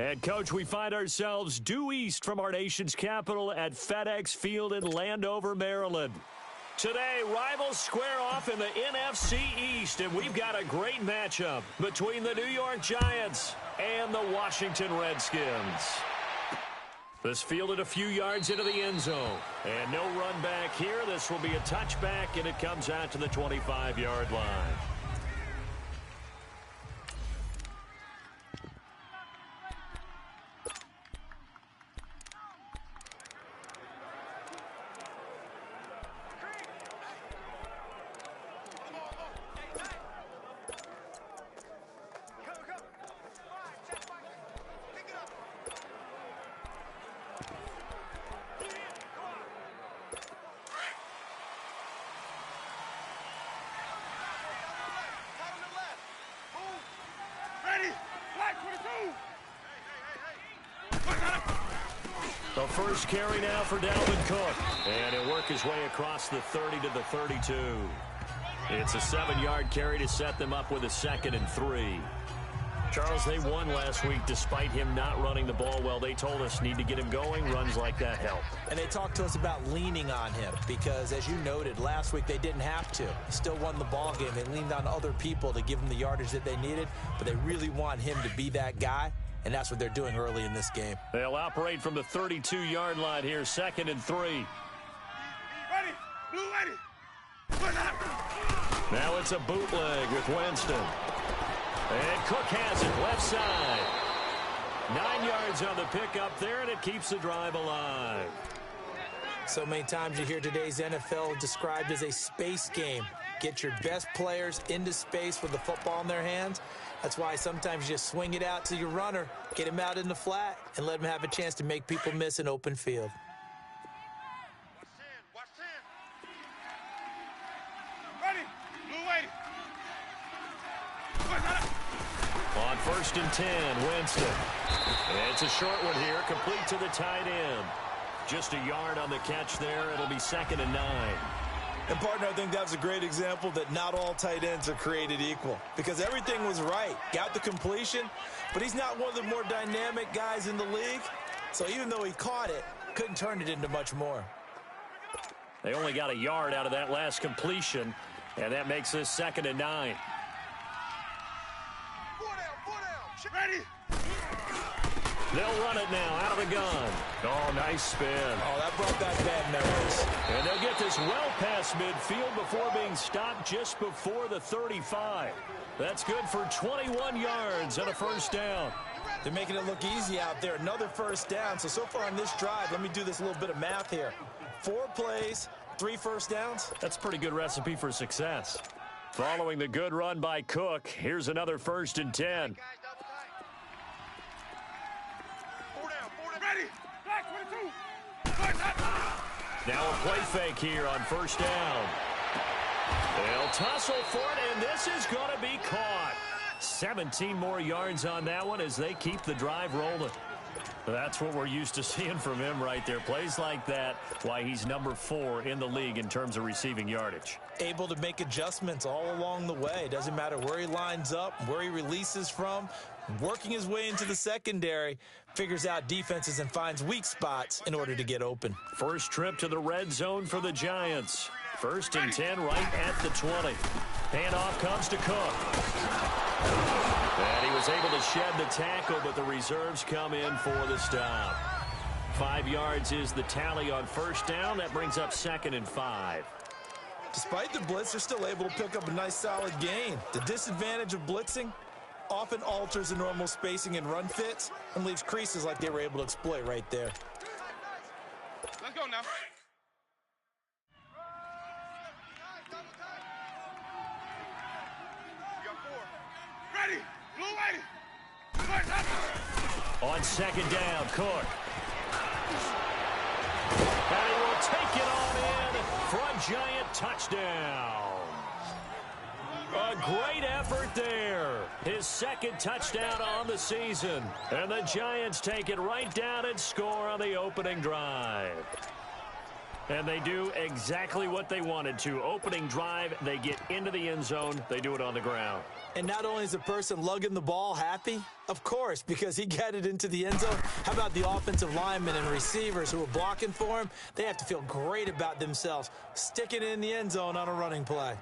And, Coach, we find ourselves due east from our nation's capital at FedEx Field in Landover, Maryland. Today, rivals square off in the NFC East, and we've got a great matchup between the New York Giants and the Washington Redskins. This fielded a few yards into the end zone, and no run back here. This will be a touchback, and it comes out to the 25-yard line. The first carry now for Dalvin Cook. And he'll work his way across the 30 to the 32. It's a 7-yard carry to set them up with a 2nd and 3. Charles, they won last week despite him not running the ball well. They told us need to get him going. Runs like that help. And they talked to us about leaning on him because, as you noted, last week they didn't have to. Still won the ball game. They leaned on other people to give them the yardage that they needed, but they really want him to be that guy. And that's what they're doing early in this game. They'll operate from the 32-yard line here, 2nd and 3. Ready, blue ready. Now it's a bootleg with Winston. And Cook has it, left side. 9 yards on the pickup there, and it keeps the drive alive. So many times you hear today's NFL described as a space game. Get your best players into space with the football in their hands. That's why sometimes you just swing it out to your runner, get him out in the flat, and let him have a chance to make people miss an open field. Watch 10. Ready, blue ready. On 1st and 10, Winston. And it's a short one here, complete to the tight end. Just a yard on the catch there. It'll be 2nd and 9. And, partner, I think that was a great example that not all tight ends are created equal because everything was right. Got the completion, but he's not one of the more dynamic guys in the league. So even though he caught it, couldn't turn it into much more. They only got a yard out of that last completion, and that makes this 2nd and 9. Four down. Ready. They'll run it now out of the gun. Oh, nice spin. Oh, that brought back bad memories. And they'll get this well past midfield before being stopped just before the 35. That's good for 21 yards and a first down. They're making it look easy out there. Another first down. So far on this drive, let me do this little bit of math here. 4 plays, 3 first downs. That's a pretty good recipe for success. Following the good run by Cook, here's another 1st and 10. Ready. Black 22. Now a play fake here on 1st down. They'll tussle for it, and this is going to be caught. 17 more yards on that one as they keep the drive rolling. That's what we're used to seeing from him right there. Plays like that, why he's number 4 in the league in terms of receiving yardage. Able to make adjustments all along the way. Doesn't matter where he lines up, where he releases from. Working his way into the secondary, figures out defenses and finds weak spots in order to get open. First trip to the red zone for the Giants. 1st and 10 right at the 20. Handoff comes to Cook. And he was able to shed the tackle, but the reserves come in for the stop. 5 yards is the tally on 1st down. That brings up 2nd and 5. Despite the blitz, they're still able to pick up a nice solid gain. The disadvantage of blitzing often alters the normal spacing and run fits and leaves creases like they were able to exploit right there. Let's go now. We got 4. Ready. Blue ready. On 2nd down, Cook. And he will take it on in for a Giant touchdown. A great effort there. His 2nd touchdown on the season. And the Giants take it right down and score on the opening drive. And they do exactly what they wanted to. Opening drive, they get into the end zone. They do it on the ground. And not only is the person lugging the ball happy, of course, because he got it into the end zone. How about the offensive linemen and receivers who are blocking for him? They have to feel great about themselves, sticking it in the end zone on a running play.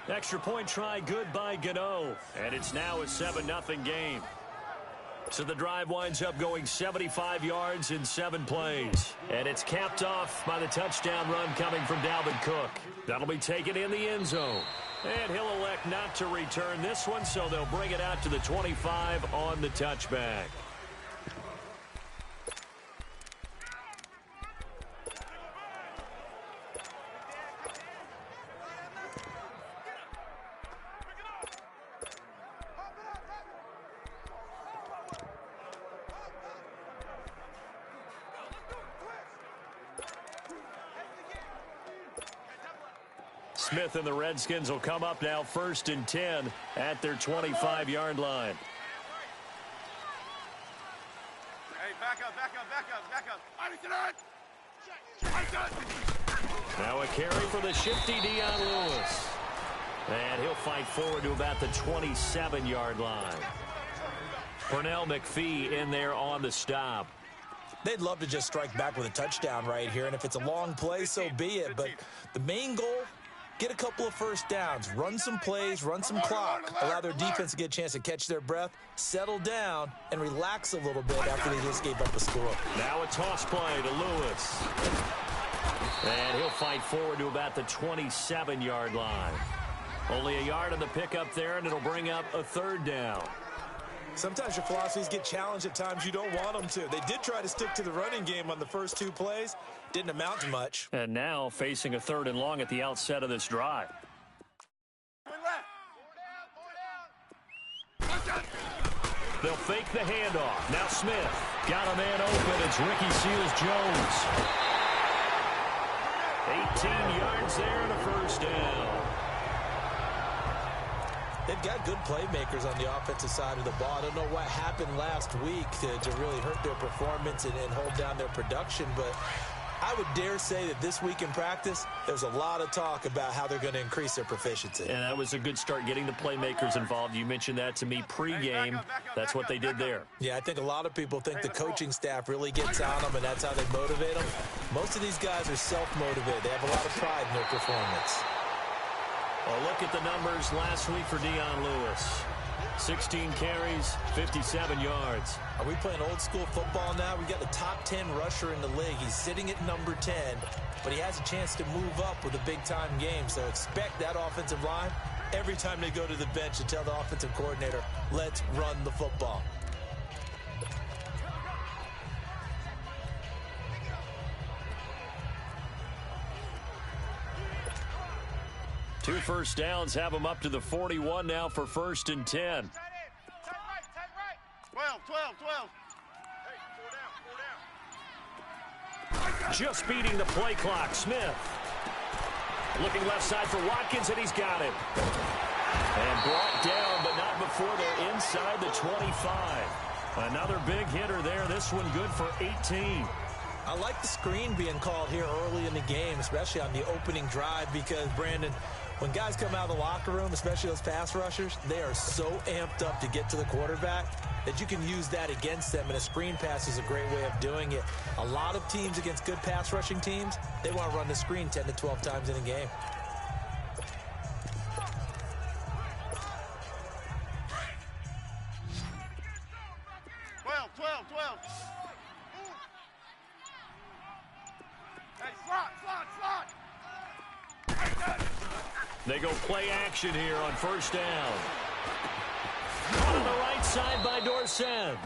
Extra point try good by Gano. And it's now a 7-0 game. So the drive winds up going 75 yards in 7 plays. And it's capped off by the touchdown run coming from Dalvin Cook. That'll be taken in the end zone. And he'll elect not to return this one, so they'll bring it out to the 25 on the touchback. Smith and the Redskins will come up now 1st and 10 at their 25-yard line. Hey, back up. Now a carry for the shifty Dion Lewis. And he'll fight forward to about the 27-yard line. Pernell McPhee in there on the stop. They'd love to just strike back with a touchdown right here, and if it's a long play, so be it. But the main goal, get a couple of first downs, run some plays, run some clock, allow their defense to get a chance to catch their breath, settle down, and relax a little bit after they just gave up a score. Now a toss play to Lewis. And he'll fight forward to about the 27-yard line. Only a yard on the pickup there, and it'll bring up a 3rd down. Sometimes your philosophies get challenged at times you don't want them to. They did try to stick to the running game on the first 2 plays. Didn't amount to much. And now facing a 3rd and long at the outset of this drive. They'll fake the handoff. Now Smith got a man open. It's Ricky Seals-Jones. 18 yards there and a 1st down. They've got good playmakers on the offensive side of the ball. I don't know what happened last week to really hurt their performance and hold down their production, but I would dare say that this week in practice, there's a lot of talk about how they're going to increase their proficiency. And that was a good start getting the playmakers involved. You mentioned that to me pregame. That's what they did there. Yeah, I think a lot of people think the coaching staff really gets on them, and that's how they motivate them. Most of these guys are self-motivated. They have a lot of pride in their performance. Well, look at the numbers last week for Dion Lewis. 16 carries, 57 yards. Are we playing old school football now? We got the top 10 rusher in the league. He's sitting at number 10, but he has a chance to move up with a big-time game. So expect that offensive line every time they go to the bench to tell the offensive coordinator, let's run the football. Two first downs have them up to the 41 now for 1st and 10. 12. Just beating the play clock. Smith looking left side for Watkins, and he's got him. And brought down, but not before they're inside the 25. Another big hitter there. This one good for 18. I like the screen being called here early in the game, especially on the opening drive, because, Brandon, when guys come out of the locker room, especially those pass rushers, they are so amped up to get to the quarterback that you can use that against them, and a screen pass is a great way of doing it. A lot of teams against good pass rushing teams, they want to run the screen 10 to 12 times in a game. They go play action here on 1st down. On the right side by Dorsett.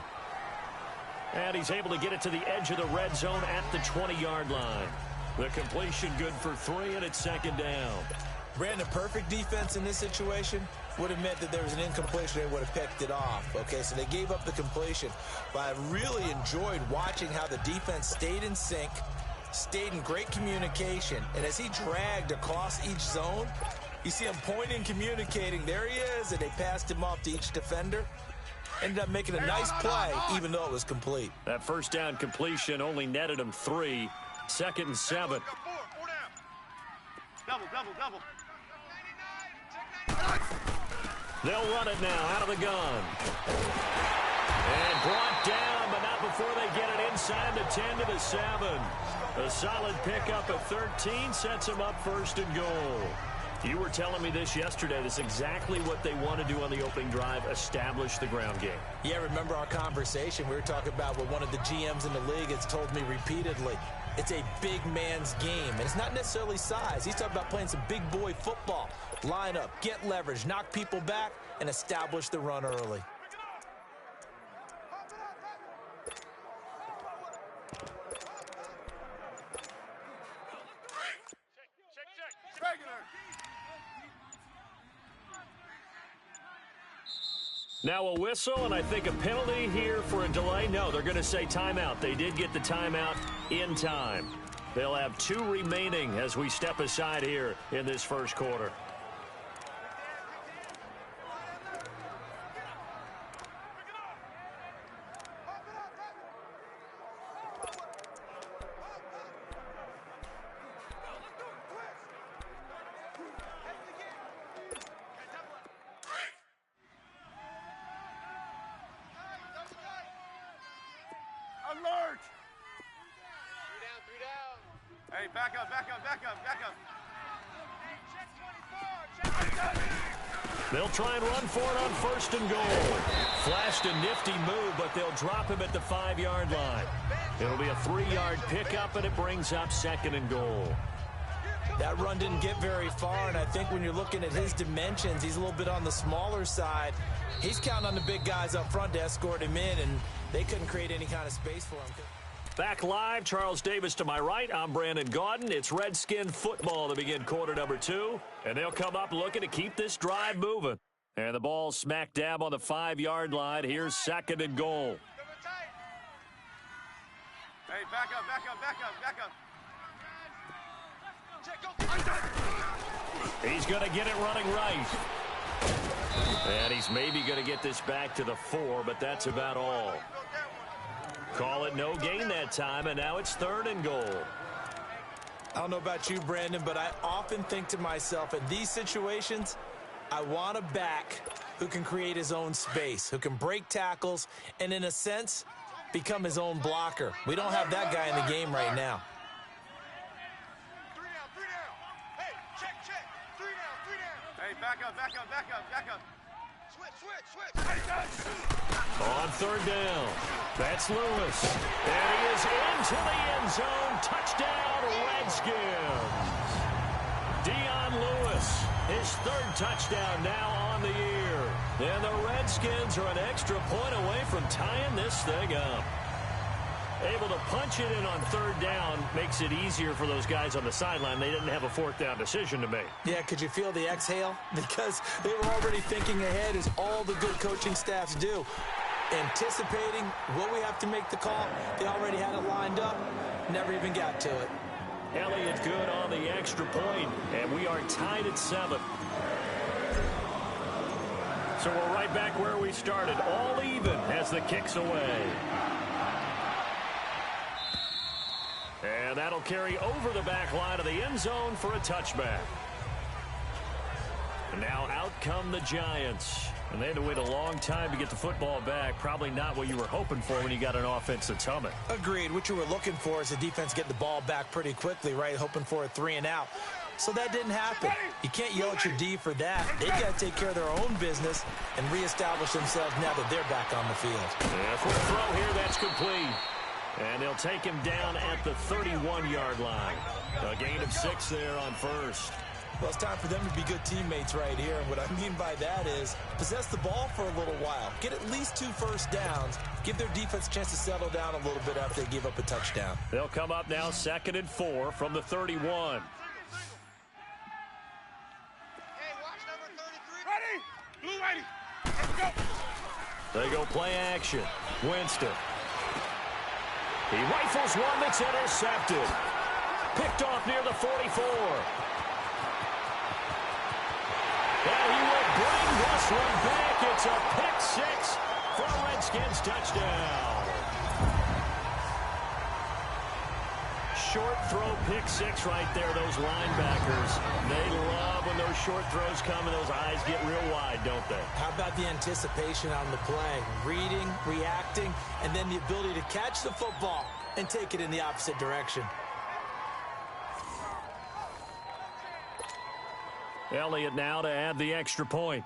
And he's able to get it to the edge of the red zone at the 20-yard line. The completion good for 3, and it's 2nd down. Brandon, perfect defense in this situation would have meant that there was an incompletion. They would have picked it off. Okay, so they gave up the completion. But I really enjoyed watching how the defense stayed in sync, stayed in great communication, and as he dragged across each zone, you see him pointing, communicating. There he is, and they passed him off to each defender. Ended up making a nice play, even though it was complete. That 1st down completion only netted him 3. 2nd and 7. They'll run it now out of the gun. And brought down, but not before they get it inside the 10 to the 7. A solid pickup at 13 sets them up 1st and goal. You were telling me this yesterday. This is exactly what they want to do on the opening drive, establish the ground game. Yeah, remember our conversation? We were talking about what one of the GMs in the league has told me repeatedly. It's a big man's game, and it's not necessarily size. He's talking about playing some big boy football. Line up, get leverage, knock people back, and establish the run early. Now a whistle, and I think a penalty here for a delay. No, they're going to say timeout. They did get the timeout in time. They'll have 2 remaining as we step aside here in this first quarter. Alert! 3 down. Hey, back up. They'll try and run for it on 1st and goal. Flashed a nifty move, but they'll drop him at the 5-yard line. It'll be a 3-yard pickup, and it brings up 2nd and goal. That run didn't get very far, and I think when you're looking at his dimensions, he's a little bit on the smaller side. He's counting on the big guys up front to escort him in, and they couldn't create any kind of space for him. Back live, Charles Davis to my right. I'm Brandon Gaudin. It's Redskin football to begin quarter number 2, and they'll come up looking to keep this drive moving. And the ball smack dab on the 5-yard line. Here's 2nd and goal. Hey, back up. He's going to get it running right. And he's maybe going to get this back to the 4, but that's about all. Call it no gain that time, and now it's 3rd and goal. I don't know about you, Brandon, but I often think to myself, in these situations, I want a back who can create his own space, who can break tackles, and in a sense, become his own blocker. We don't have that guy in the game right now. 3 down. Hey, check. 3 down. Hey, back up. Switch. On 3rd down, that's Lewis. And he is into the end zone. Touchdown, Redskins. Dion Lewis, his 3rd touchdown now on the year. And the Redskins are an extra point away from tying this thing up. Able to punch it in on 3rd down makes it easier for those guys on the sideline. They didn't have a 4th down decision to make. Yeah, could you feel the exhale? Because they were already thinking ahead, as all the good coaching staffs do. Anticipating what we have to make the call. They already had it lined up. Never even got to it. Elliott good on the extra point, and we are tied at 7. So we're right back where we started. All even as the kick's away. And that'll carry over the back line of the end zone for a touchback. And now out come the Giants. And they had to wait a long time to get the football back. Probably not what you were hoping for when you got an offense that's humming. Agreed. What you were looking for is the defense get the ball back pretty quickly, right? Hoping for a 3 and out. So that didn't happen. You can't yell at your D for that. They've got to take care of their own business and reestablish themselves now that they're back on the field. And for a throw here, that's complete. And they'll take him down at the 31-yard line. A gain of 6 there on 1st. Well, it's time for them to be good teammates right here. And what I mean by that is possess the ball for a little while. Get at least 2 first downs. Give their defense a chance to settle down a little bit after they give up a touchdown. They'll come up now 2nd and 4 from the 31. Hey, watch number 33. Ready? Blue lady. Let's go. They go play action. Winston. He rifles one that's intercepted. Picked off near the 44. And he will bring this one back. It's a pick 6 for a Redskins touchdown. short throw pick six right there, those linebackers. They love when those short throws come and those eyes get real wide, don't they? How about the anticipation on the play? Reading, reacting, and then the ability to catch the football and take it in the opposite direction. Elliott now to add the extra point.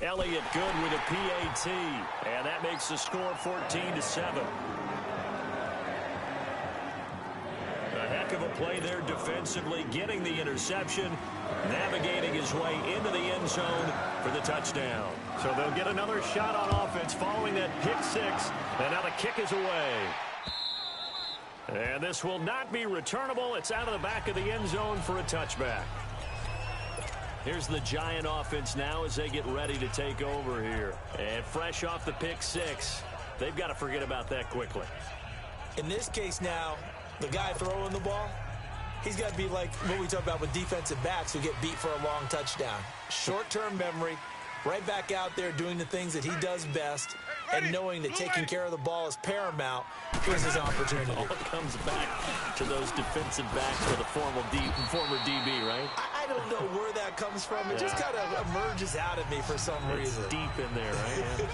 Elliott good with a PAT, and that makes the score 14-7. A heck of a play there defensively, getting the interception, navigating his way into the end zone for the touchdown. So they'll get another shot on offense following that pick six, and now the kick is away. And this will not be returnable. It's out of the back of the end zone for a touchback. Here's the Giant offense now as they get ready to take over here. And fresh off the pick six, they've got to forget about that quickly. In this case now, the guy throwing the ball, he's got to be like what we talk about with defensive backs who get beat for a long touchdown. Short-term memory, right back out there doing the things that he does best, and knowing that taking care of the ball is paramount. Here's his opportunity. All comes back to those defensive backs with a former DB, right? I don't know where that comes from. It just kind of emerges out of me for some reason. Deep in there, right? Yeah.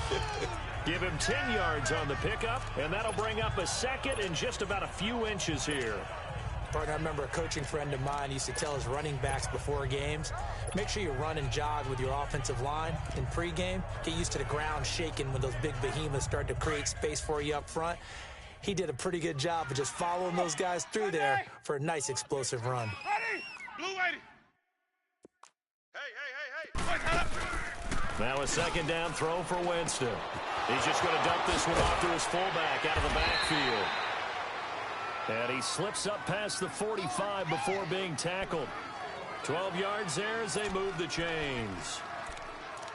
Give him 10 yards on the pickup, and that'll bring up a second in just about a few inches here. Partner, I remember a coaching friend of mine used to tell his running backs before games, make sure you run and jog with your offensive line in pregame. Get used to the ground shaking when those big behemoths start to create space for you up front. He did a pretty good job of just following those guys through there for a nice explosive run. Now a second down throw for Winston. He's just going to dump this one off to his fullback out of the backfield. And he slips up past the 45 before being tackled. 12 yards there as they move the chains.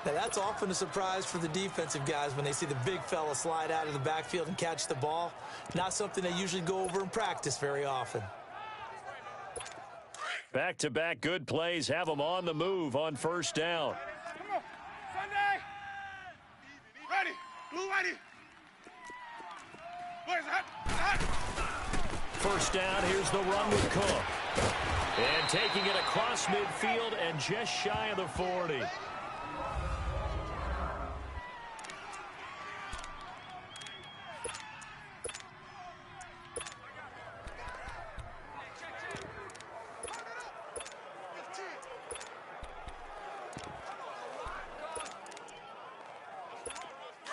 Now, that's often a surprise for the defensive guys when they see the big fella slide out of the backfield and catch the ball. Not something they usually go over in practice very often. Back-to-back good plays have them on the move on first down. Come on, Sunday. Ready, blue ready. Where's that? First down, here's the run with Cook. And taking it across midfield and just shy of the 40.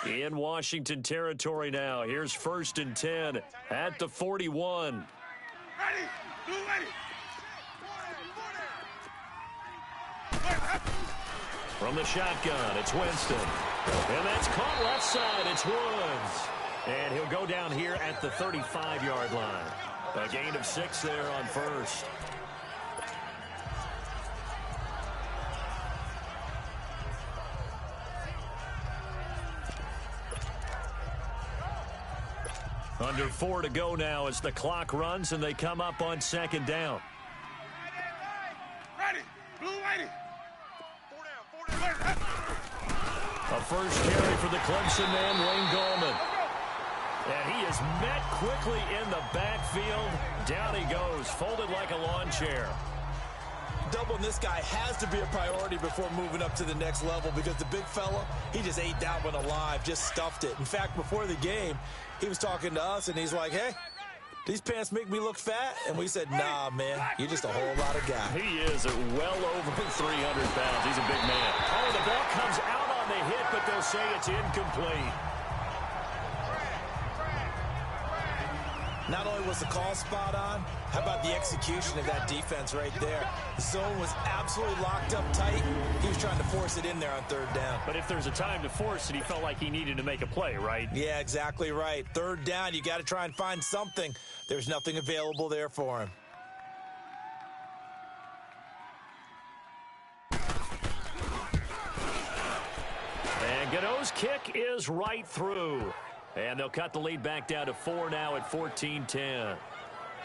In Washington territory now. Here's 1st and 10 at the 41. Ready, blue ready. From the shotgun, it's Winston. And that's caught left side. It's Woods. And he'll go down here at the 35-yard line. A gain of 6 there on first. Under 4 to go now as the clock runs and they come up on second down. Ready, blue ready. Four down. A first carry for the Clemson man, Wayne Gallman. And he is met quickly in the backfield. Down he goes, folded like a lawn chair. Doubling this guy has to be a priority before moving up to the next level because the big fella, he just ate that one alive, just stuffed it. In fact, before the game, he was talking to us, and he's like, hey, these pants make me look fat? And we said, nah, man, you're just a whole lot of guy. He is well over 300 pounds. He's a big man. Oh, the ball comes out on the hit, but they'll say it's incomplete. Not only was the call spot on, how about the execution of that defense right there? The zone was absolutely locked up tight. He was trying to force it in there on third down. But if there's a time to force it, he felt like he needed to make a play, right? Yeah, exactly right. Third down, you got to try and find something. There's nothing available there for him. And Gano's kick is right through. And they'll cut the lead back down to 4 now at 14-10.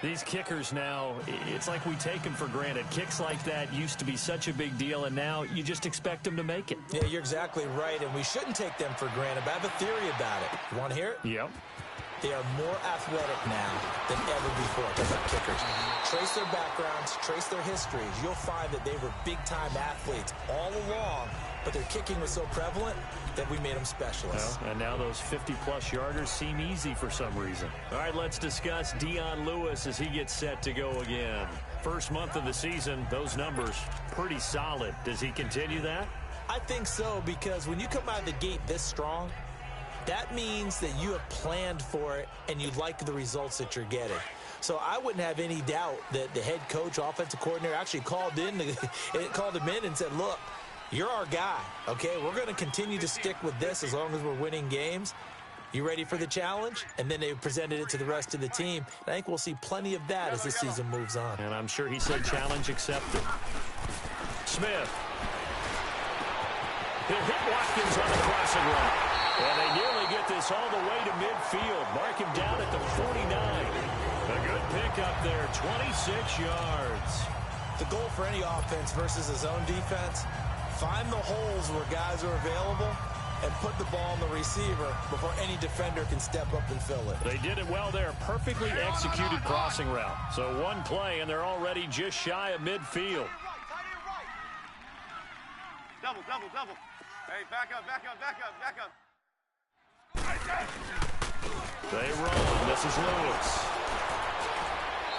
These kickers now, it's like we take them for granted. Kicks like that used to be such a big deal, and now you just expect them to make it. Yeah, you're exactly right, and we shouldn't take them for granted, but I have a theory about it. You want to hear it? Yep. They are more athletic now than ever before. They're not kickers. Trace their backgrounds, trace their histories. You'll find that they were big-time athletes all along, but their kicking was so prevalent that we made them specialists. Well, and now those 50-plus yarders seem easy for some reason. All right, let's discuss Dion Lewis as he gets set to go again. First month of the season, those numbers pretty solid. Does he continue that? I think so, because when you come out of the gate this strong, that means that you have planned for it and you like the results that you're getting. So I wouldn't have any doubt that the head coach, offensive coordinator, actually called him in and said, look, you're our guy, okay? We're going to continue to stick with this as long as we're winning games. You ready for the challenge? And then they presented it to the rest of the team. I think we'll see plenty of that as the season moves on. And I'm sure he said challenge accepted. Smith. He'll hit Watkins on the crossing route. And they nearly get this all the way to midfield. Mark him down at the 49. A good pickup there, 26 yards. The goal for any offense versus a zone defense, find the holes where guys are available and put the ball on the receiver before any defender can step up and fill it. They did it well there. Perfectly executed crossing route. So one play, and they're already just shy of midfield. Double. Hey, back up. They run. This is Lewis.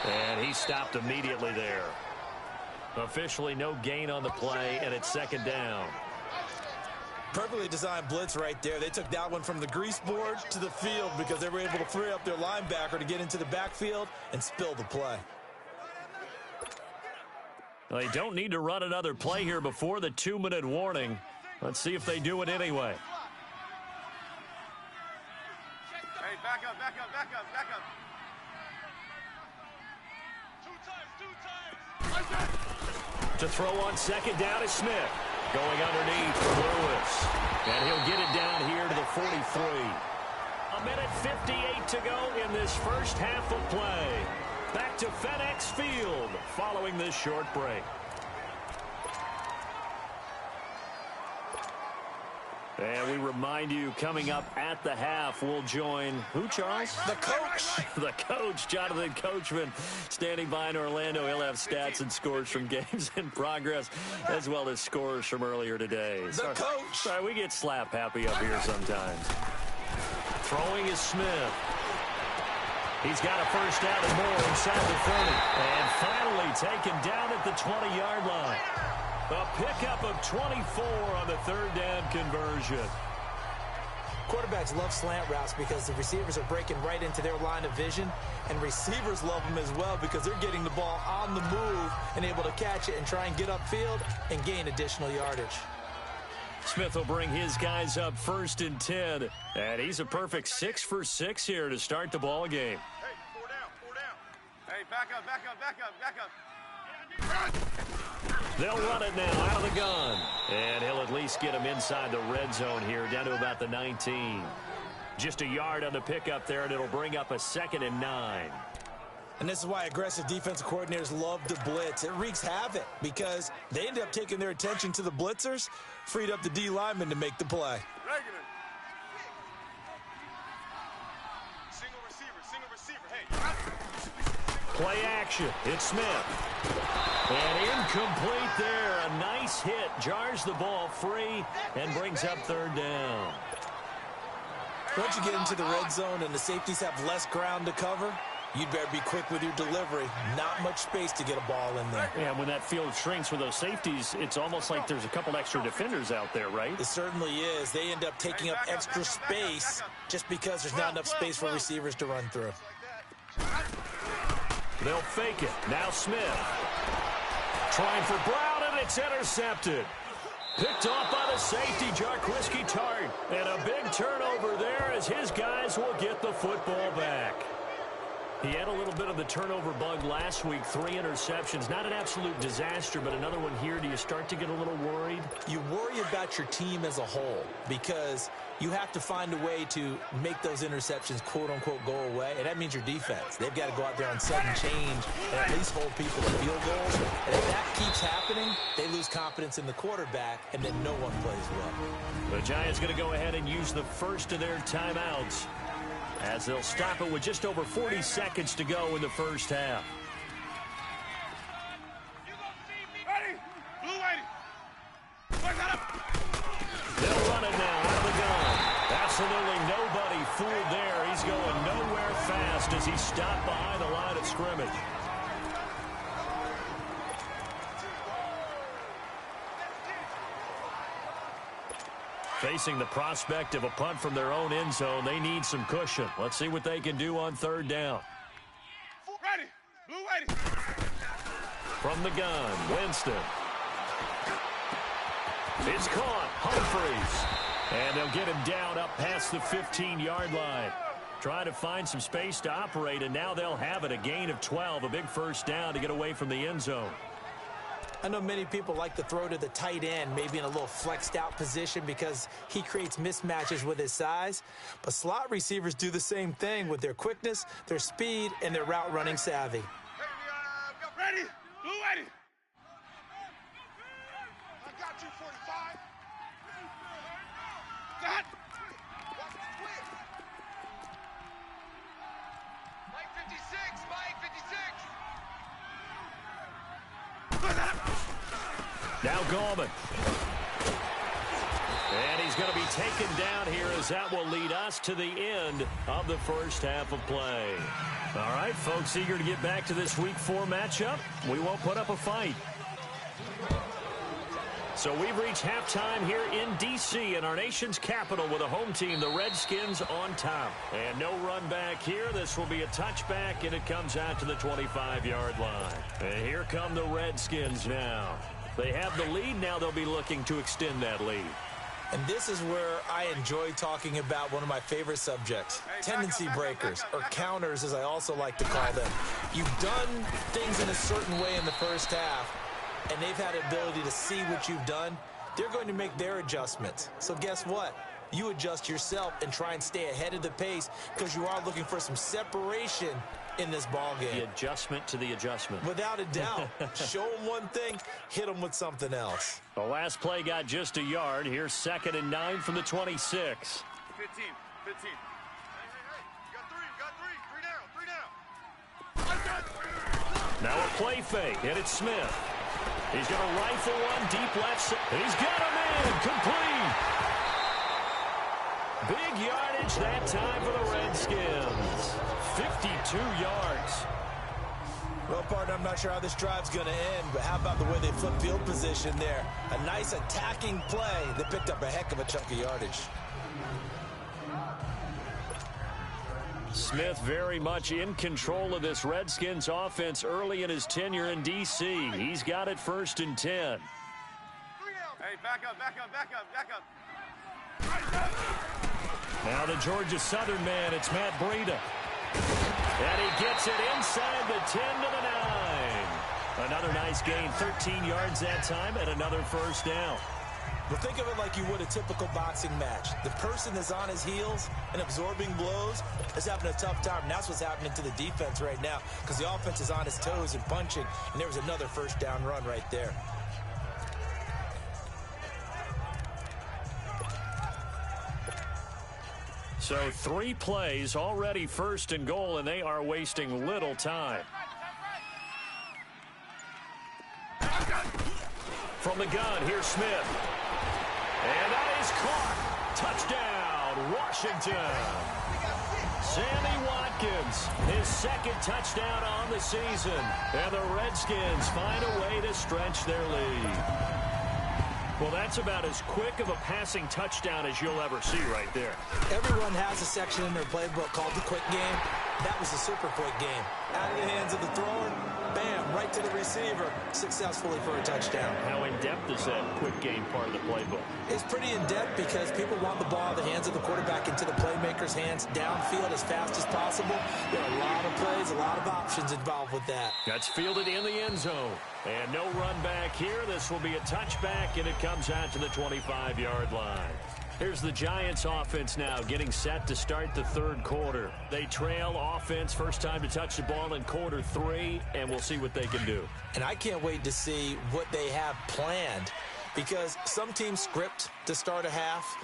And he stopped immediately there. Officially no gain on the play, and it's second down. Perfectly designed blitz right there. They took that one from the grease board to the field because they were able to free up their linebacker to get into the backfield and spill the play. Well, they don't need to run another play here before the 2-minute warning. Let's see if they do it anyway. Hey, back up. Two times. To throw on second down is Smith. Going underneath for Lewis. And he'll get it down here to the 43. A minute 58 to go in this first half of play. Back to FedEx Field following this short break. And we remind you, coming up at the half, we'll join who, Charles? The coach. The coach, Jonathan Coachman, standing by in Orlando. He'll have stats and scores from games in progress, as well as scores from earlier today. The coach. Sorry, we get slap happy up here sometimes. Throwing is Smith. He's got a first down and more inside the 30. And finally taken down at the 20-yard line. A pickup of 24 on the third down conversion. Quarterbacks love slant routes because the receivers are breaking right into their line of vision, and receivers love them as well because they're getting the ball on the move and able to catch it and try and get upfield and gain additional yardage. Smith will bring his guys up 1st and 10, and he's a perfect 6 for 6 here to start the ball game. Hey, four down. Hey, back up. They'll run it now out of the gun. And he'll at least get him inside the red zone here, down to about the 19. Just a yard on the pickup there, and it'll bring up a 2nd and 9. And this is why aggressive defensive coordinators love to blitz. It wreaks havoc because they end up taking their attention to the blitzers, freed up the D lineman to make the play. Regular. Single receiver. Hey. Play action. It's Smith. And incomplete there. A nice hit. Jars the ball free and brings up 3rd down. Once you get into the red zone and the safeties have less ground to cover, you'd better be quick with your delivery. Not much space to get a ball in there. Yeah, when that field shrinks with those safeties, it's almost like there's a couple extra defenders out there, right? It certainly is. They end up taking up extra space just because there's not enough space for receivers to run through. They'll fake it. Now Smith. Trying for Brown, and it's intercepted. Picked off by the safety, Jarquiski Tart. And a big turnover there as his guys will get the football back. He had a little bit of the turnover bug last week, 3 interceptions. Not an absolute disaster, but another one here. Do you start to get a little worried? You worry about your team as a whole because you have to find a way to make those interceptions, quote-unquote, go away, and that means your defense. They've got to go out there on sudden change and at least hold people to field goals. And if that keeps happening, they lose confidence in the quarterback, and then no one plays well. The Giants going to go ahead and use the first of their timeouts, as they'll stop it with just over 40 seconds to go in the first half. Ready? Blue Whitey. They'll run it now out of the gun. Absolutely nobody fooled there. He's going nowhere fast as he stopped behind the line of scrimmage. Facing the prospect of a punt from their own end zone, they need some cushion. Let's see what they can do on third down. Ready? Blue Whitey. From the gun, Winston. It's caught, Humphreys. And they'll get him down up past the 15-yard line. Trying to find some space to operate, and now they'll have it. A gain of 12, a big first down to get away from the end zone. I know many people like to throw to the tight end, maybe in a little flexed out position because he creates mismatches with his size. But slot receivers do the same thing with their quickness, their speed, and their route running savvy. Ready? Blue Whitey. I got you, 45. Got. Mike 56, Mike 56. Now Gallman. And he's going to be taken down here as that will lead us to the end of the first half of play. All right, folks, eager to get back to this Week 4 matchup. We won't put up a fight. So we've reached halftime here in D.C. in our nation's capital with a home team, the Redskins, on top. And no run back here. This will be a touchback, and it comes out to the 25-yard line. And here come the Redskins now. They have the lead. Now they'll be looking to extend that lead. And this is where I enjoy talking about one of my favorite subjects, tendency breakers, or counters, as I also like to call them. You've done things in a certain way in the first half, and they've had the ability to see what you've done. They're going to make their adjustments. So guess what? You adjust yourself and try and stay ahead of the pace because you are looking for some separation in this ball game. The adjustment to the adjustment. Without a doubt. Show them one thing, hit them with something else. The last play got just a yard. Here's 2nd and 9 from the 26. 15. Hey. You got three down. Now a play fake, and it's Smith. He's going to rifle one deep left side. He's got a man, complete. Big yardage that time for the Redskins. 52 yards. Well, partner, I'm not sure how this drive's going to end, but how about the way they flip field position there? A nice attacking play that picked up a heck of a chunk of yardage. Smith very much in control of this Redskins offense early in his tenure in D.C. He's got it 1st and 10. Hey, back up. Now the Georgia Southern man, it's Matt Breida. And he gets it inside the 10 to the 9. Another nice gain, 13 yards that time, and another first down. But think of it like you would a typical boxing match. The person that's on his heels and absorbing blows is having a tough time. And that's what's happening to the defense right now because the offense is on his toes and punching, and there was another first down run right there. So 3 plays, already 1st and goal, and they are wasting little time. From the gun, here's Smith. And that is caught. Touchdown, Washington. Sammy Watkins, his 2nd touchdown on the season. And the Redskins find a way to stretch their lead. Well, that's about as quick of a passing touchdown as you'll ever see right there. Everyone has a section in their playbook called the quick game. That was a super quick game. Out of the hands of the thrower, bam, right to the receiver successfully for a touchdown. How in-depth is that quick game part of the playbook? It's pretty in-depth because people want the ball in the hands of the quarterback into the playmaker's hands downfield as fast as possible. There are a lot of plays, a lot of options involved with that. That's fielded in the end zone. And no run back here. This will be a touchback, and it comes out to the 25-yard line. Here's the Giants offense now getting set to start the third quarter. They trail offense, first time to touch the ball in quarter 3, and we'll see what they can do. And I can't wait to see what they have planned because some teams script to start a half.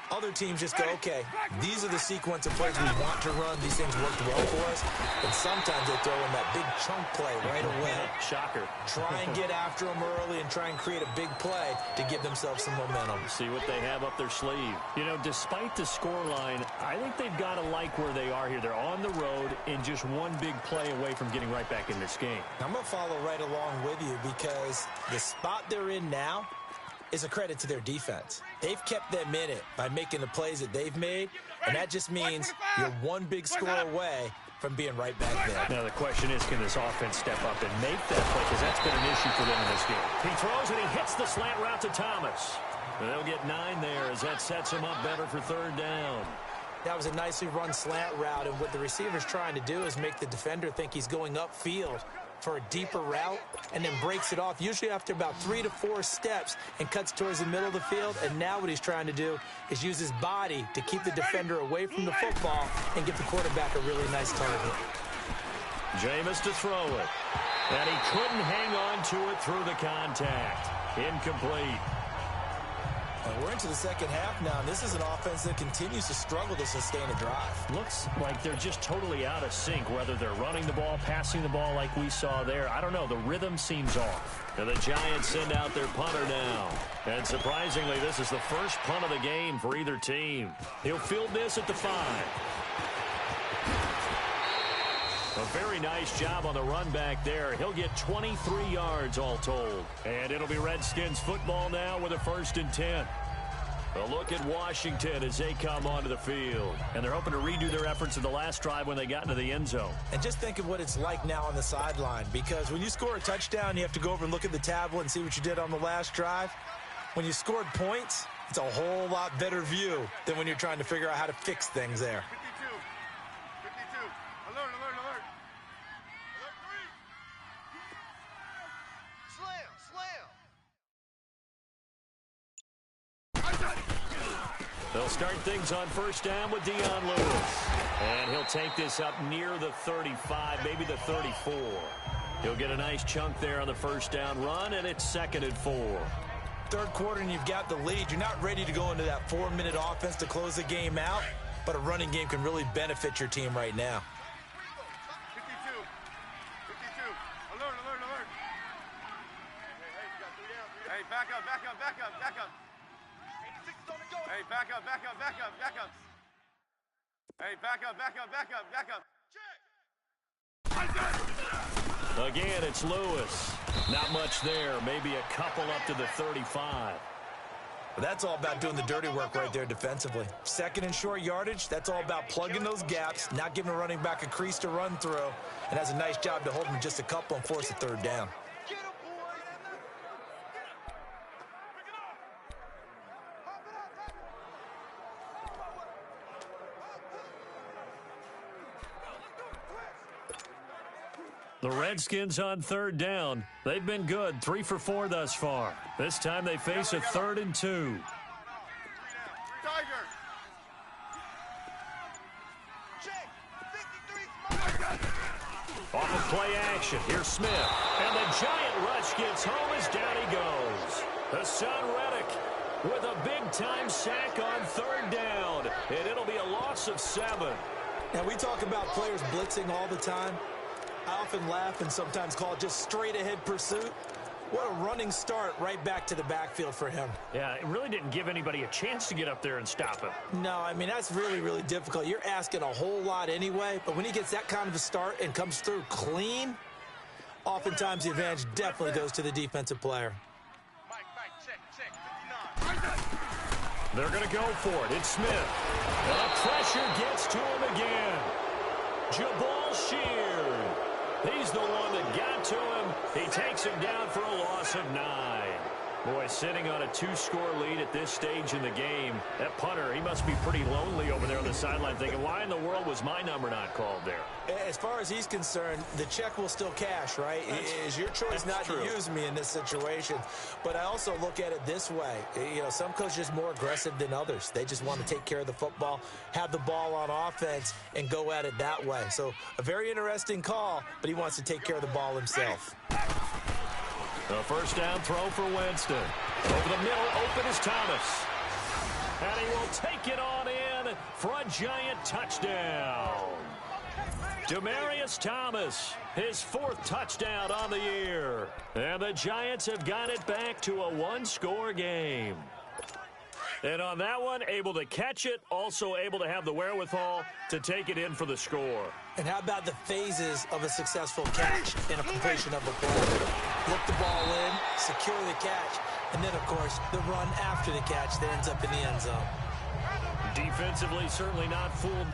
Other teams just go, okay, these are the sequence of plays we want to run. These things worked well for us. And sometimes they throw in that big chunk play right away. Shocker. Try and get after them early and try and create a big play to give themselves some momentum. See what they have up their sleeve. You know, despite the scoreline, I think they've got to like where they are here. They're on the road and just one big play away from getting right back in this game. I'm going to follow right along with you because the spot they're in now is a credit to their defense. They've kept them in it by making the plays that they've made, and that just means you're one big score away from being right back there. Now the question is, can this offense step up and make that play? Because that's been an issue for them in this game. He throws and he hits the slant route to Thomas. And they'll get 9 there as that sets him up better for third down. That was a nicely run slant route, and what the receiver's trying to do is make the defender think he's going upfield for a deeper route and then breaks it off, usually after about 3 to 4 steps, and cuts towards the middle of the field. And now what he's trying to do is use his body to keep the defender away from the football and give the quarterback a really nice target. Jameis to throw it. And he couldn't hang on to it through the contact. Incomplete. We're into the second half now, and this is an offense that continues to struggle to sustain a drive. Looks like they're just totally out of sync, whether they're running the ball, passing the ball like we saw there. I don't know. The rhythm seems off. And the Giants send out their punter now. And surprisingly, this is the first punt of the game for either team. He'll field this at the 5. A very nice job on the run back there. He'll get 23 yards all told. And it'll be Redskins football now with a 1st and 10. A look at Washington as they come onto the field. And they're hoping to redo their efforts in the last drive when they got into the end zone. And just think of what it's like now on the sideline, because when you score a touchdown, you have to go over and look at the tablet and see what you did on the last drive. When you scored points, it's a whole lot better view than when you're trying to figure out how to fix things there. 52. Alert. Slam. They'll start things on first down with Dion Lewis. And he'll take this up near the 35, maybe the 34. He'll get a nice chunk there on the first down run, and it's 2nd and 4. Third quarter and you've got the lead. You're not ready to go into that 4-minute offense to close the game out, but a running game can really benefit your team right now. 52. Alert. Hey, back up. Hey, back up. Hey, back up. Check. Again, it's Lewis. Not much there. Maybe a couple up to the 35. But that's all about doing the dirty work right there defensively. 2nd and short yardage, that's all about plugging those gaps, not giving a running back a crease to run through, and has a nice job to hold him just a couple and force a 3rd down. The Redskins on 3rd down. They've been good, 3 for 4 thus far. This time they face a 3rd and 2. Tiger. Off of play action, here's Smith. And the giant rush gets home as down he goes. Hassan Reddick with a big-time sack on 3rd down. And it'll be a loss of 7. Now, we talk about players blitzing all the time. I often laugh and sometimes call it just straight-ahead pursuit. What a running start right back to the backfield for him. Yeah, it really didn't give anybody a chance to get up there and stop him. No, I mean, that's really, really difficult. You're asking a whole lot anyway, but when he gets that kind of a start and comes through clean, oftentimes the advantage definitely goes to the defensive player. Mike, check. 59. They're going to go for it. It's Smith. And the pressure gets to him again. Jabal Sheard. He's the one that got to him. He takes him down for a loss of 9. Boy, sitting on a 2-score lead at this stage in the game, that punter, he must be pretty lonely over there on the sideline thinking, why in the world was my number not called there? As far as he's concerned, the check will still cash, right? It is your choice not to use me in this situation. But I also look at it this way. You know, some coaches are more aggressive than others. They just want to take care of the football, have the ball on offense, and go at it that way. So a very interesting call, but he wants to take care of the ball himself. The first down throw for Winston. Over the middle, open is Thomas. And he will take it on in for a giant touchdown. Demaryius Thomas, his 4th touchdown on the year. And the Giants have got it back to a 1-score game. And on that one, able to catch it, also able to have the wherewithal to take it in for the score. And how about the phases of a successful catch and a completion of a play? Look the ball in, secure the catch, and then, of course, the run after the catch that ends up in the end zone. Defensively, certainly not fooled.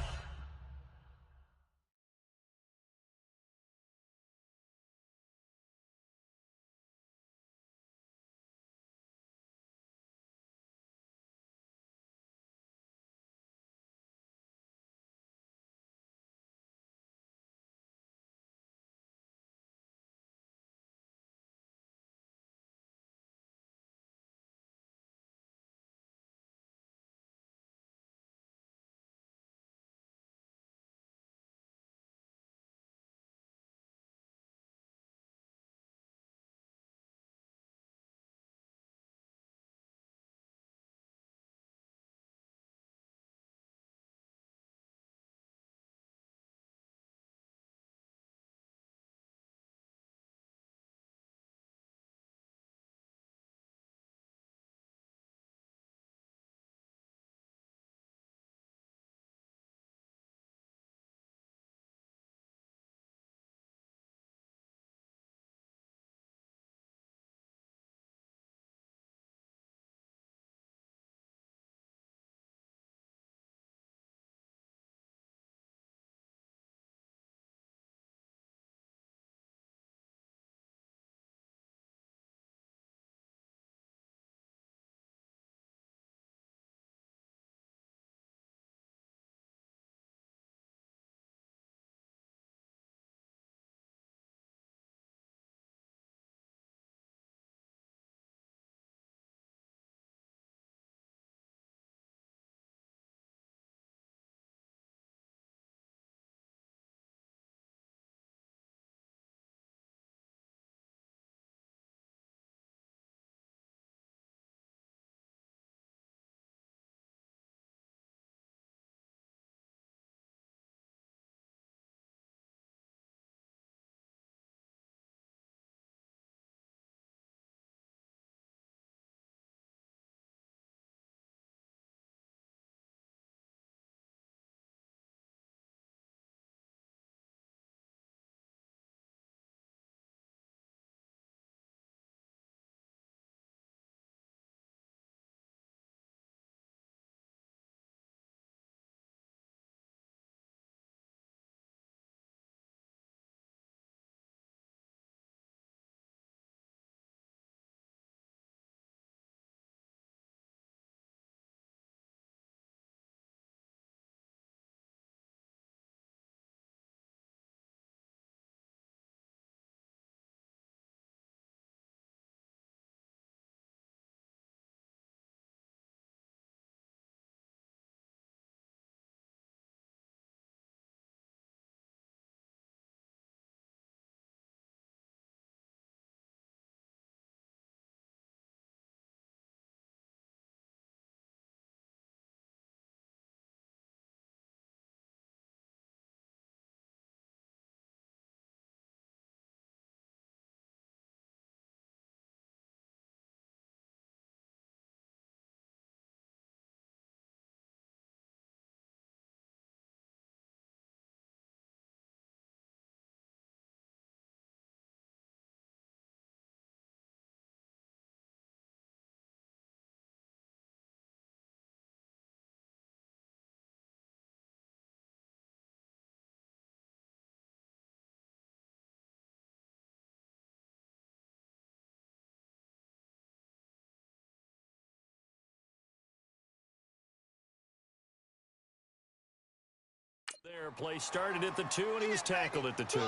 Their play started at the 2, and he was tackled at the 2.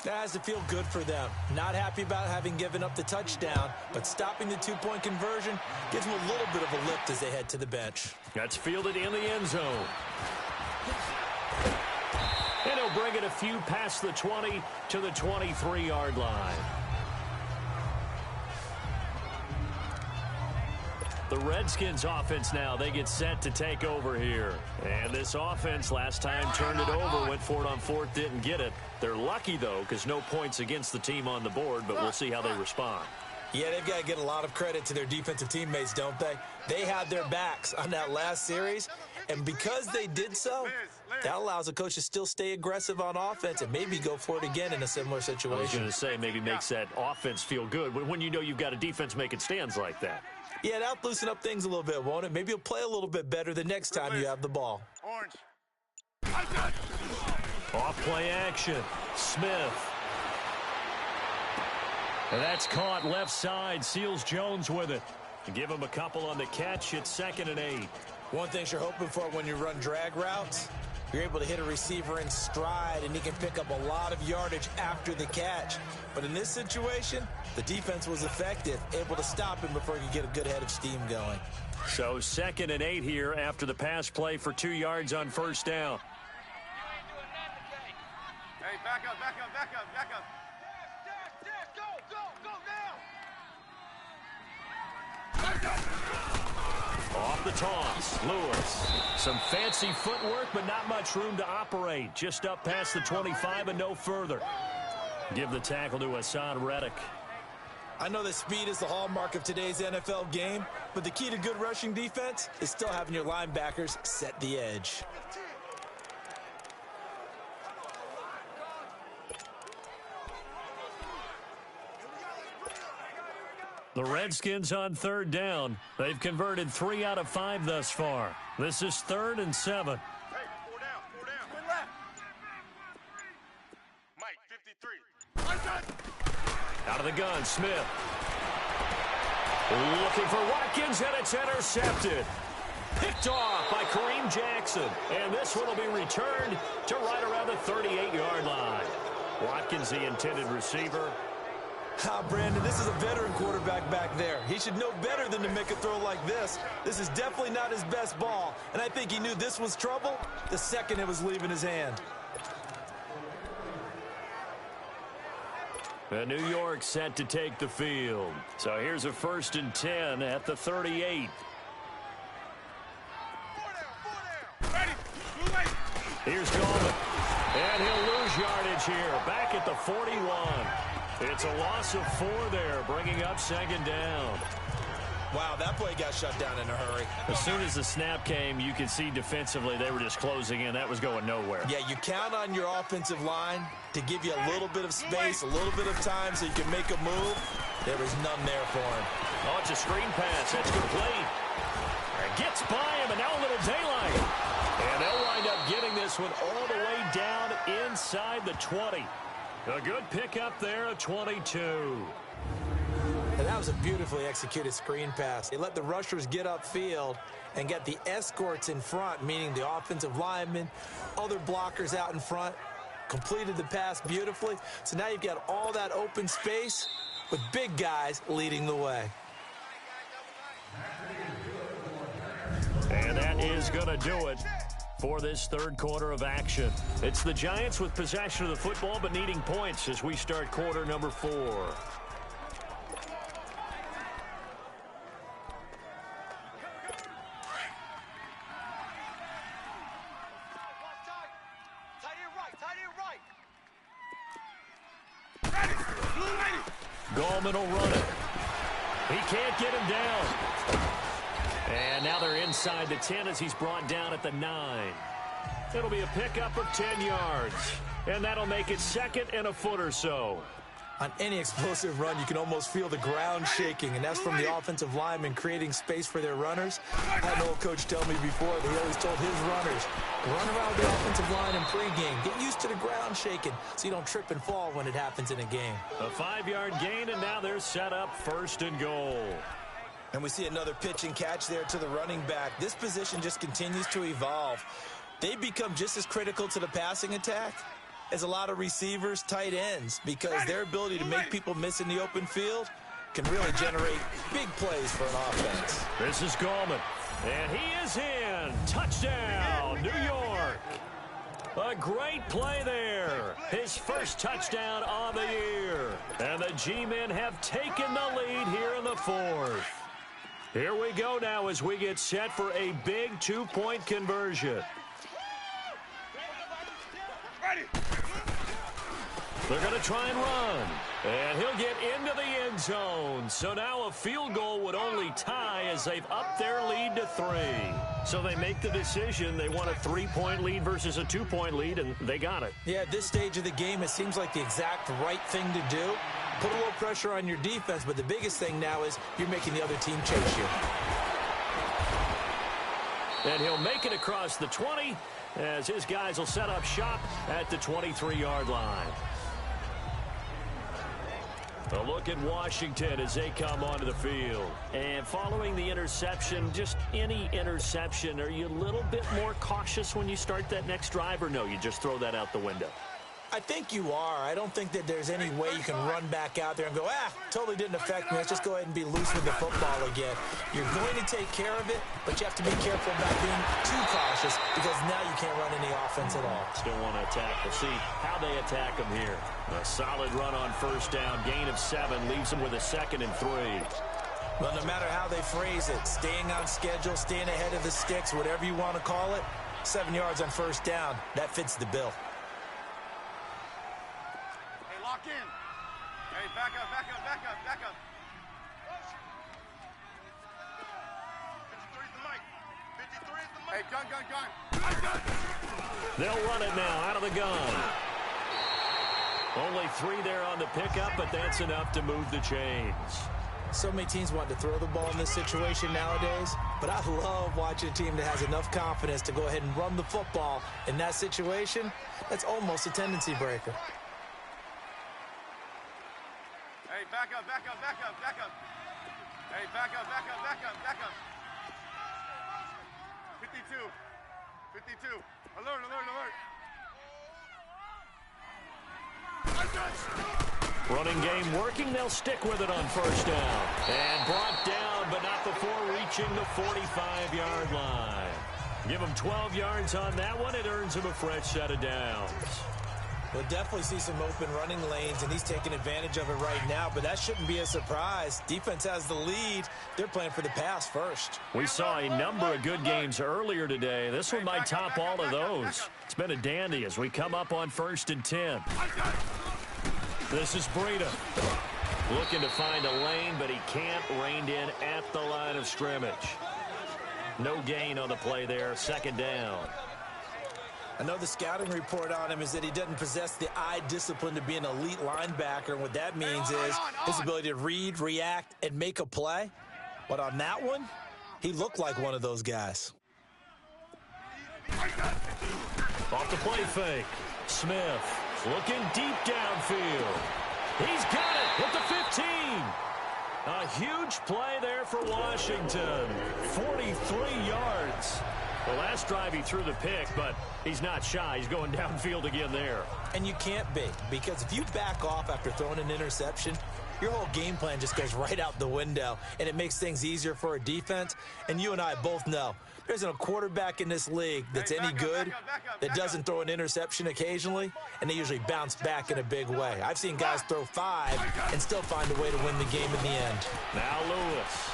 That has to feel good for them. Not happy about having given up the touchdown, but stopping the 2-point conversion gives them a little bit of a lift as they head to the bench. That's fielded in the end zone. And he'll bring it a few past the 20 to the 23-yard line. The Redskins offense now, they get set to take over here. And this offense last time turned it over, went for it on 4th, didn't get it. They're lucky, though, because no points against the team on the board, but we'll see how they respond. Yeah, they've got to get a lot of credit to their defensive teammates, don't they? They had their backs on that last series, and because they did so, that allows the coach to still stay aggressive on offense and maybe go for it again in a similar situation. I was going to say maybe makes that offense feel good when you know you've got a defense making stands like that. Yeah, that'll loosen up things a little bit, won't it? Maybe you'll play a little bit better the next time you have the ball. Orange. Off play action. Smith. And that's caught left side. Seals Jones with it. Give him a couple on the catch. It's 2nd and 8. One thing you're hoping for when you run drag routes, you're able to hit a receiver in stride, and he can pick up a lot of yardage after the catch. But in this situation, the defense was effective, able to stop him before he could get a good head of steam going. So 2nd and 8 here after the pass play for 2 yards on 1st down. Hey, back up, back up, back up, back up. Off the toss, Lewis. Some fancy footwork, but not much room to operate. Just up past the 25 and no further. Give the tackle to Hassan Reddick. I know that speed is the hallmark of today's NFL game, but the key to good rushing defense is still having your linebackers set the edge. The Redskins on 3rd down. They've converted 3 out of 5 thus far. This is 3rd and 7. Hey, 4 down, 4 down. Spin left. Mike, 53. Out of the gun, Smith. Looking for Watkins, and it's intercepted. Picked off by Kareem Jackson. And this one will be returned to right around the 38-yard line. Watkins, the intended receiver. Brandon, this is a veteran quarterback back there. He should know better than to make a throw like this. This is definitely not his best ball, and I think he knew this was trouble the second it was leaving his hand. New York set to take the field. So here's a 1st and 10 at the 38. 4 down, 4 down. Ready, blue wait. Here's Goldman. And he'll lose yardage here, back at the 41. It's a loss of 4 there, bringing up 2nd down. Wow, that play got shut down in a hurry. As soon as the snap came, you could see defensively they were just closing in. That was going nowhere. Yeah, you count on your offensive line to give you a little bit of space, a little bit of time so you can make a move. There was none there for him. Oh, it's a screen pass. That's complete. Gets by him, and now a little daylight. And they'll wind up getting this one all the way down inside the 20. A good pickup there of 22. And that was a beautifully executed screen pass. They let the rushers get upfield and get the escorts in front, meaning the offensive linemen, other blockers out in front, completed the pass beautifully. So now you've got all that open space with big guys leading the way. And that is going to do it for this 3rd quarter of action. It's the Giants with possession of the football but needing points as we start quarter number 4. Gallman will run it. He can't get him down. And now they're inside the 10 as he's brought down at the 9. It'll be a pickup of 10 yards. And that'll make it 2nd and a foot or so. On any explosive run, you can almost feel the ground shaking, and that's from the offensive linemen creating space for their runners. I had an old coach tell me before that he always told his runners, run around the offensive line in pregame. Get used to the ground shaking so you don't trip and fall when it happens in a game. A 5-yard gain, and now they're set up 1st and goal. And we see another pitch and catch there to the running back. This position just continues to evolve. they become just as critical to the passing attack as a lot of receivers, tight ends, because their ability to make people miss in the open field can really generate big plays for an offense. This is Gallman, and he is in. Touchdown, New York. A great play there. His first touchdown of the year. And the G-men have taken the lead here in the fourth. Here we go now as we get set for a big 2-point conversion. They're going to try and run. And he'll get into the end zone. So now a field goal would only tie as they've upped their lead to 3. So they make the decision. They want a 3-point lead versus a 2-point lead, and they got it. Yeah, at this stage of the game, it seems like the exact right thing to do. Put a little pressure on your defense, but the biggest thing now is you're making the other team chase you. And he'll make it across the 20 as his guys will set up shop at the 23-yard line. A look at Washington as they come onto the field. And following the interception, just any interception, are you a little bit more cautious when you start that next drive, or no, you just throw that out the window? I think you are. I don't think that there's any way you can run back out there and go, totally didn't affect me. Let's just go ahead and be loose with the football again. You're going to take care of it, but you have to be careful about being too cautious because now you can't run any offense at all. Still want to attack. We'll see how they attack them here. A solid run on first down. Gain of 7 leaves them with a 2nd and 3. Well, no matter how they phrase it, staying on schedule, staying ahead of the sticks, whatever you want to call it, 7 yards on first down, that fits the bill. Lock in. Hey, back up, back up, back up, back up. 53 is the mic. 53 is the mic. Hey, gun, gun, gun. Gun. They'll run it now out of the gun. Only 3 there on the pickup, but that's enough to move the chains. So many teams want to throw the ball in this situation nowadays, but I love watching a team that has enough confidence to go ahead and run the football. In that situation, that's almost a tendency breaker. Hey, back up, back up, back up, back up. Hey, back up, back up, back up, back up. 52. 52. Alert, alert, alert. Running game working. They'll stick with it on first down. And brought down, but not before reaching the 45-yard line. Give them 12 yards on that one. It earns them a fresh set of downs. We'll definitely see some open running lanes, and he's taking advantage of it right now, but that shouldn't be a surprise. Defense has the lead. They're playing for the pass first. We saw a number of good games earlier today. This one might top all of those. It's been a dandy as we come up on 1st and 10. This is Breida. Looking to find a lane, but he can't. Reined in at the line of scrimmage. No gain on the play there. 2nd down. I know the scouting report on him is that he doesn't possess the eye discipline to be an elite linebacker. And what that means is his ability to read, react, and make a play. But on that one, he looked like one of those guys. Off the play fake. Smith looking deep downfield. He's got it at the 15. A huge play there for Washington. 43 yards. The last drive he threw the pick, but he's not shy. He's going downfield again there. And you can't be, because if you back off after throwing an interception, your whole game plan just goes right out the window, and it makes things easier for a defense. And you and I both know there isn't a quarterback in this league that's any good that doesn't throw an interception occasionally, and they usually bounce back in a big way. I've seen guys throw 5 and still find a way to win the game in the end. Now Lewis.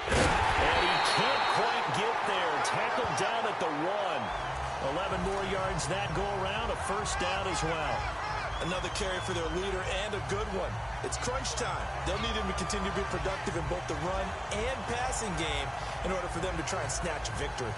And he can't quite get there. Tackled down at the 1. 11 more yards that go around. A first down as well. Another carry for their leader and a good one. It's crunch time. They'll need him to continue to be productive in both the run and passing game in order for them to try and snatch a victory.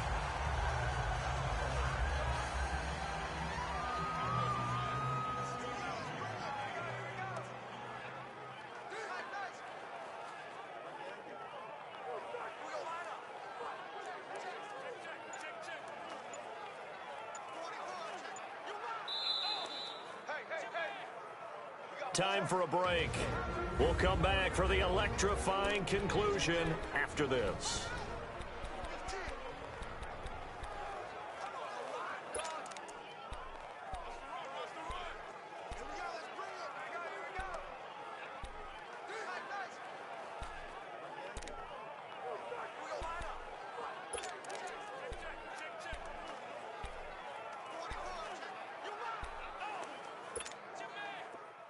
Time for a break. We'll come back for the electrifying conclusion after this.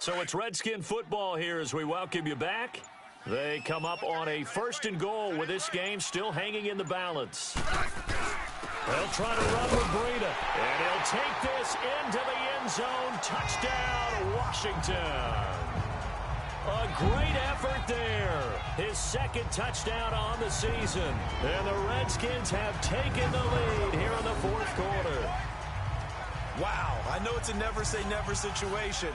So it's Redskin football here as we welcome you back. They come up on a 1st and goal with this game still hanging in the balance. They'll try to run with Breida, and he'll take this into the end zone. Touchdown, Washington. A great effort there. His 2nd touchdown on the season. And the Redskins have taken the lead here in the 4th quarter. Wow, I know it's a never-say-never situation,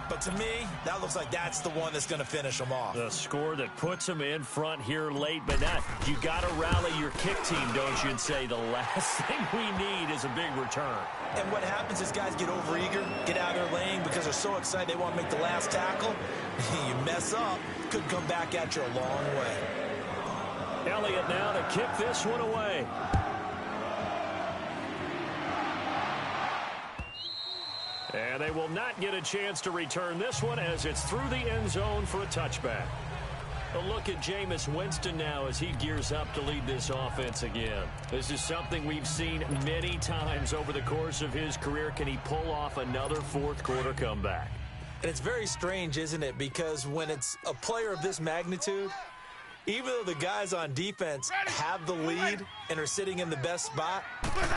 but to me, that looks like that's the one that's going to finish them off. The score that puts them in front here late, but not. You got to rally your kick team, don't you, and say the last thing we need is a big return. And what happens is guys get overeager, get out of their lane because they're so excited they want to make the last tackle. You mess up, could come back at you a long way. Elliott now to kick this one away. And they will not get a chance to return this one as it's through the end zone for a touchback. A look at Jameis Winston now as he gears up to lead this offense again. This is something we've seen many times over the course of his career. Can he pull off another 4th quarter comeback? And it's very strange, isn't it? Because when it's a player of this magnitude, even though the guys on defense have the lead and are sitting in the best spot,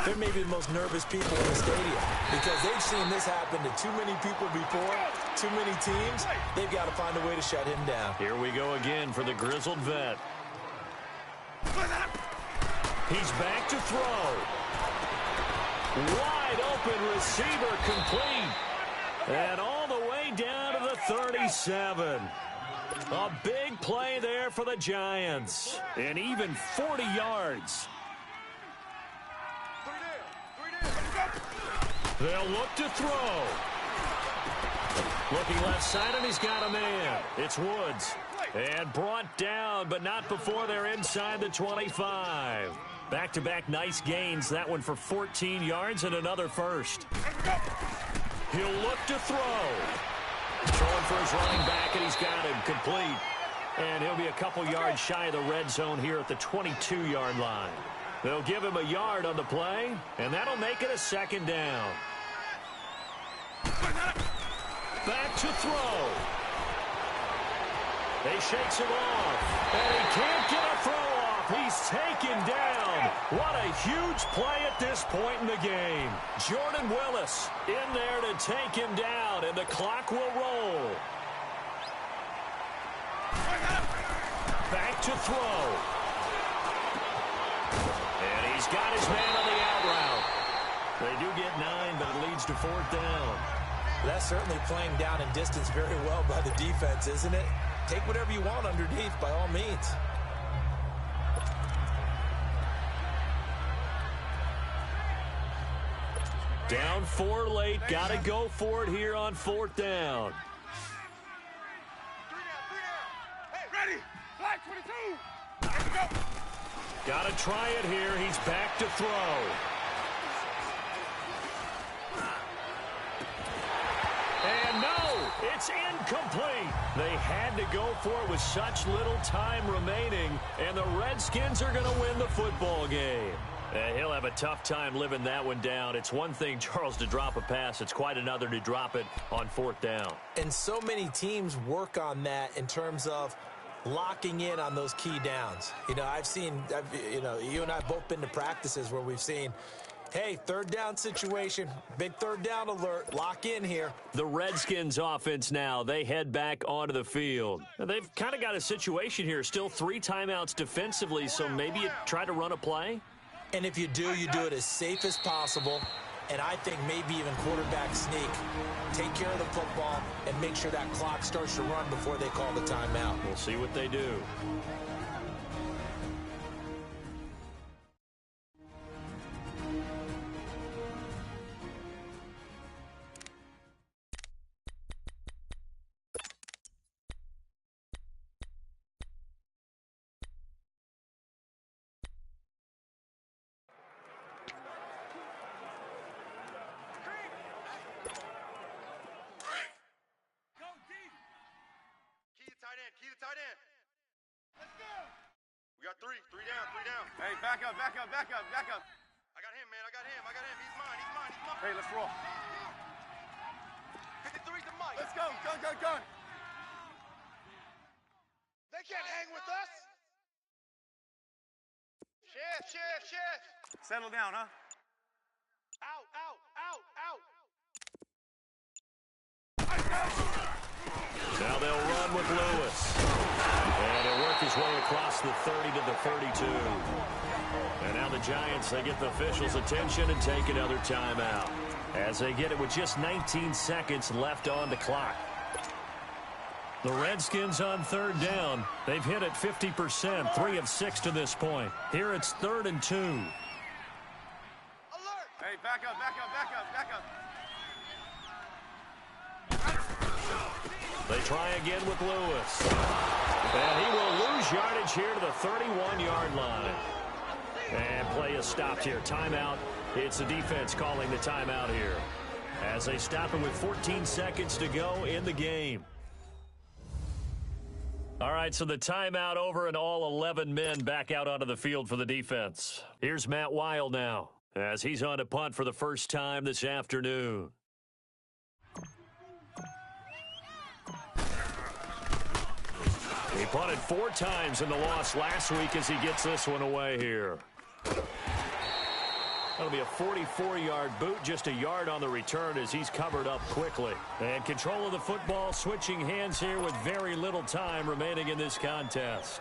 they're maybe the most nervous people in the stadium because they've seen this happen to too many people before, too many teams. They've got to find a way to shut him down. Here we go again for the grizzled vet. He's back to throw. Wide open receiver complete. And all the way down to the 37. A big play there for the Giants. And even 40 yards. They'll look to throw. Looking left side, and he's got a man. It's Woods. And brought down, but not before they're inside the 25. Back-to-back nice gains. That one for 14 yards and another first. He'll look to throw. Throwing for his running back, and he's got him complete. And he'll be a couple yards shy of the red zone here at the 22-yard line. They'll give him a yard on the play, and that'll make it a 2nd down. Back to throw. He shakes it off, and he can't get a throw off. He's taken down. What a huge play at this point in the game. Jordan Willis in there to take him down, and the clock will roll. Back to throw. And he's got his man on the out route. They do get 9, but it leads to 4th down. That's certainly playing down in distance very well by the defense, isn't it? Take whatever you want underneath, by all means. Down 4 late. Got to go for it here on 4th down. 3 down. Hey, ready. Flag 22. Let's go. Got to try it here. He's back to throw. And no, it's incomplete. They had to go for it with such little time remaining, and the Redskins are going to win the football game. He'll have a tough time living that one down. It's one thing, Charles, to drop a pass. It's quite another to drop it on 4th down. And so many teams work on that in terms of locking in on those key downs. You know, you and I have both been to practices where we've seen, hey, 3rd down situation, big 3rd down alert, lock in here. The Redskins offense now, they head back onto the field. They've kind of got a situation here, still 3 timeouts defensively, so maybe you try to run a play. And if you do it as safe as possible. And I think maybe even quarterback sneak. Take care of the football and make sure that clock starts to run before they call the timeout. We'll see what they do. Tight end. Let's go. We got 3 down. Hey, back up. I got him, man. He's mine. Hey, let's roll. 52. three's the mic. Let's go. Gun. They can't hang with us. Shift. Settle down, huh? Out. Now they'll run with Lewis. And he'll work his way across the 30 to the 32. And now the Giants, they get the officials' attention and take another timeout as they get it with just 19 seconds left on the clock. The Redskins on third down. They've hit it 50%, 3 of 6 to this point. Here it's 3rd and 2. Alert! Hey, back up. They try again with Lewis. And he will lose yardage here to the 31-yard line. And play is stopped here. Timeout. It's the defense calling the timeout here as they stop it with 14 seconds to go in the game. All right, so the timeout over and all 11 men back out onto the field for the defense. Here's Matt Weil now as he's on to punt for the first time this afternoon. He punted 4 times in the loss last week as he gets this one away here. That'll be a 44-yard boot, just a yard on the return as he's covered up quickly. And control of the football, switching hands here with very little time remaining in this contest.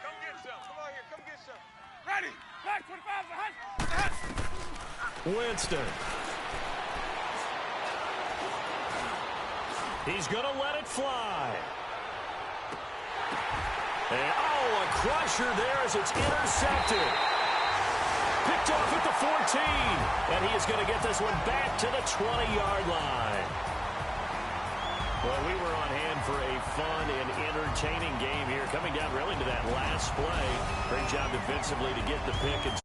Come get some. Ready. Back 25. Winston. He's going to let it fly. And, a crusher there as it's intercepted. Picked off at the 14. And he is going to get this one back to the 20-yard line. Well, we were on hand for a fun and entertaining game here, coming down really to that last play. Great job defensively to get the pick and